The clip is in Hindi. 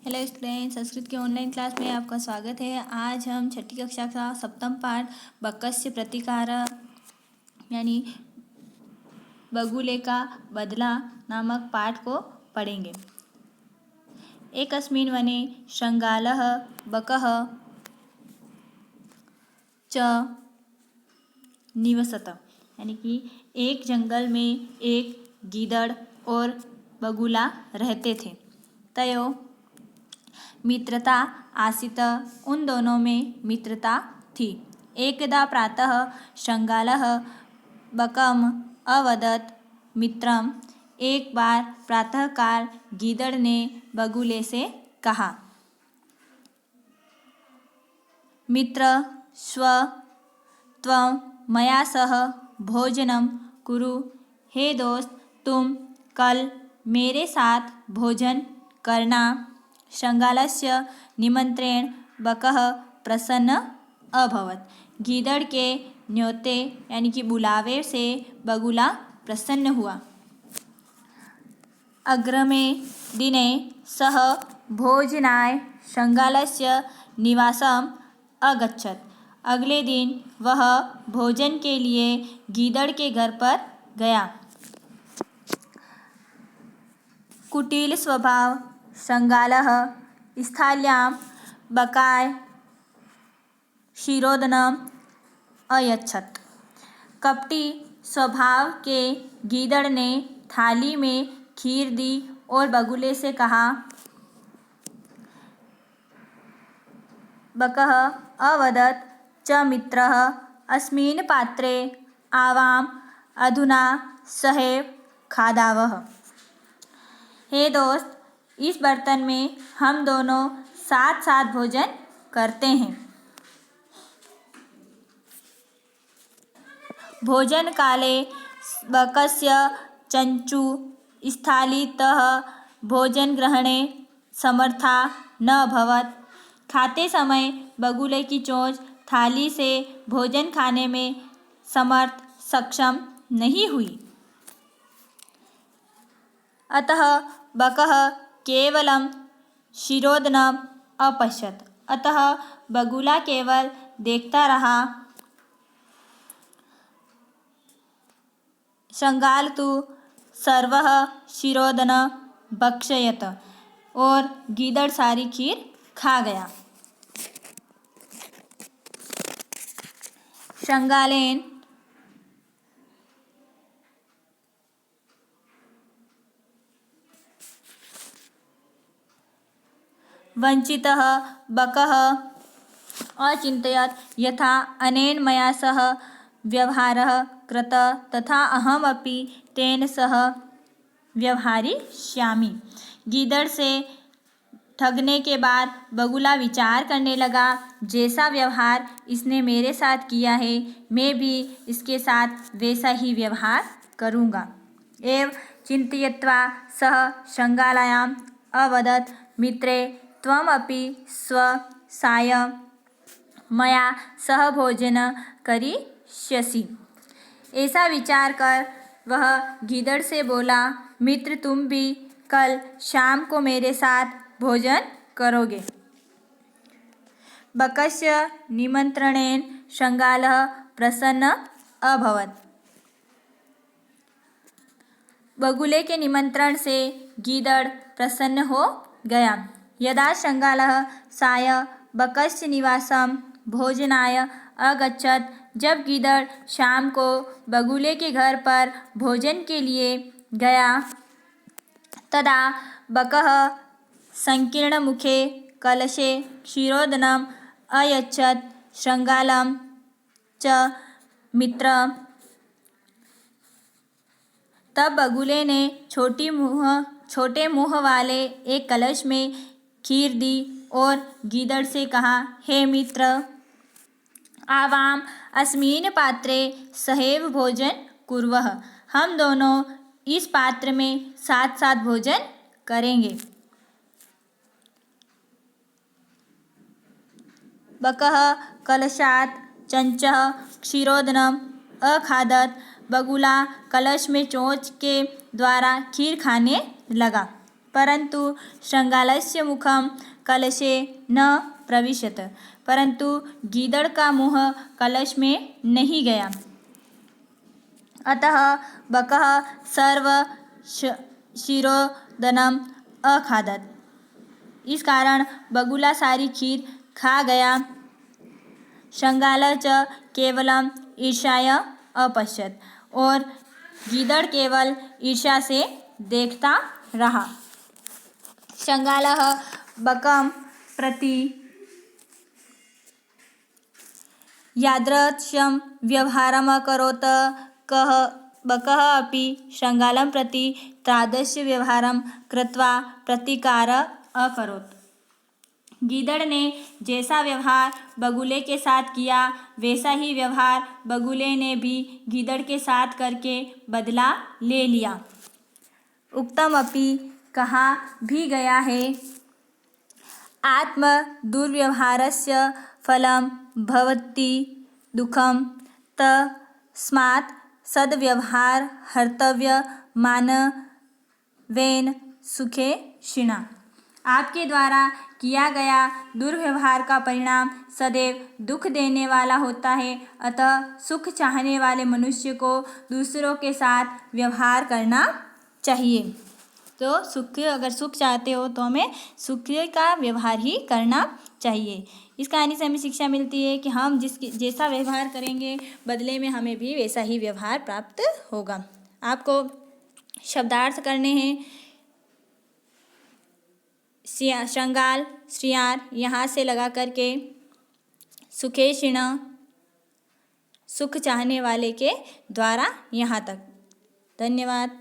हेलो स्टूडेंट, संस्कृत के ऑनलाइन क्लास में आपका स्वागत है। आज हम छठी कक्षा का सप्तम पाठ बकस्य प्रतिकार यानी बगुले का बदला नामक पाठ को पढ़ेंगे। एकस्मिन् वने शृंगालः बकः च निवसत, यानी कि एक जंगल में एक गीदड़ और बगुला रहते थे। तयो मित्रता आसीत, उन दोनों में मित्रता थी। एकदा प्रातः शृंगालः बकम् अवदत् मित्रम्, एक बार प्रातःकाल गीदड़ ने बगुले से कहा, मित्र स्व त्वं मया सह भोजनं कुरु, हे दोस्त तुम कल मेरे साथ भोजन करना। शृंगालस्य निमंत्रेण बकः प्रसन्न अभवत्, गीदड़ के न्योते यानी कि बुलावे से बगुला प्रसन्न हुआ। अग्रिमे दिने सः भोजनाय शृंगालस्य निवासम् अगच्छत्, अगले दिन वह भोजन के लिए गीदड़ के घर पर गया। कुटिल स्वभाव शृंगालः स्थाल्यां बकाय क्षीरोदनम् अयच्छत्, कपटी स्वभाव के गीदड़ ने थाली में खीर दी और बगुले से कहा, बकः अवदत् च मित्रः अस्मिन् पात्रे आवाम् अधुना सहैव खादावः, हे दोस्त इस बर्तन में हम दोनों साथ साथ भोजन करते हैं। भोजन काले बकस्य चंचू स्थालीतः भोजन ग्रहणे समर्था न अभवत्, खाते समय बगुले की चोंच थाली से भोजन खाने में सक्षम नहीं हुई। अतः बकः केवलं क्षीरोदनम् अपश्यत्, अतः बगुला केवल देखता रहा। शृंगाल तु सर्वः क्षीरोदनं भक्षयत, और गीदड़ सारी खीर खा गया। शृंगालेन वंचितः बकः अचिन्तयत्, यथा अनेन मया सह व्यवहारः कृतः तथा अहमपि तेन सह व्यवहरिष्यामि। गीदड़ से ठगने के बाद बगुला विचार करने लगा, जैसा व्यवहार इसने मेरे साथ किया है मैं भी इसके साथ वैसा ही व्यवहार करूँगा। एव चिन्तयित्वा सः शृंगालायाम् अवदत्, मित्रे त्वमपि स्व सायं मया सह भोजन करिष्यसि। ऐसा विचार कर वह गीदड़ से बोला, मित्र तुम भी कल शाम को मेरे साथ भोजन करोगे। बकस्य निमंत्रणेन शृंगालः प्रसन्न अभवत्, बगुले के निमंत्रण से गीदड़ प्रसन्न हो गया। यदा शृंगालः सायं बकस्य निवासं भोजनाय अगच्छत्, जब गीदड़ शाम को बगुले के घर पर भोजन के लिए गया, तदा बकः संकीर्णमुखे कलशे क्षीरोदनम् अयच्छत् शृंगालं च मित्रम्, तब बगुले ने छोटे मुँह वाले एक कलश में खीर दी और गीदड़ से कहा, हे मित्र आवाम अस्मिन् पात्रे सहैव भोजन कुर्वः, हम दोनों इस पात्र में साथ साथ भोजन करेंगे। बकः कलशात् चंचः क्षीरोदनम् अखादत्, बगुला कलश में चोंच के द्वारा खीर खाने लगा, परंतु श्रृंगालस्य मुखम कलशे न प्रविशत, परंतु गीदड़ का मुँह कलश में नहीं गया। अतः बकः सर्व क्षीरोदनम अखादत, इस कारण बगुला सारी खीर खा गया। श्रृंगाल च केवलम ईर्ष्याय अपश्यत, और गीदड़ केवल ईर्ष्या से देखता रहा। श्रृंगालः बकं प्रति यादृशं व्यवहारम् अकरोत्, बकः अपि श्रृंगालं प्रति तादृश व्यवहारं कृत्वा प्रतिकार अकरोत्। गीदड़ ने जैसा व्यवहार बगुले के साथ किया, वैसा ही व्यवहार बगुले ने भी गीदड़ के साथ करके बदला ले लिया। उक्तम अपि, कहा भी गया है, आत्म दुर्व्यवहारस्य फलं भवति दुःखं, तस्मात् सद्व्यवहार हर्तव्य मानवेन सुखेक्षिणा। आपके द्वारा किया गया दुर्व्यवहार का परिणाम सदैव दुख देने वाला होता है, अतः सुख चाहने वाले मनुष्य को दूसरों के साथ व्यवहार करना चाहिए। तो अगर सुख चाहते हो तो हमें सुख का व्यवहार ही करना चाहिए। इस कहानी से हमें शिक्षा मिलती है कि हम जैसा व्यवहार करेंगे बदले में हमें भी वैसा ही व्यवहार प्राप्त होगा। आपको शब्दार्थ करने हैं। श्रृंगाल श्रृंगार यहाँ से लगा करके सुखेक्षिण, सुख चाहने वाले के द्वारा यहाँ तक। धन्यवाद।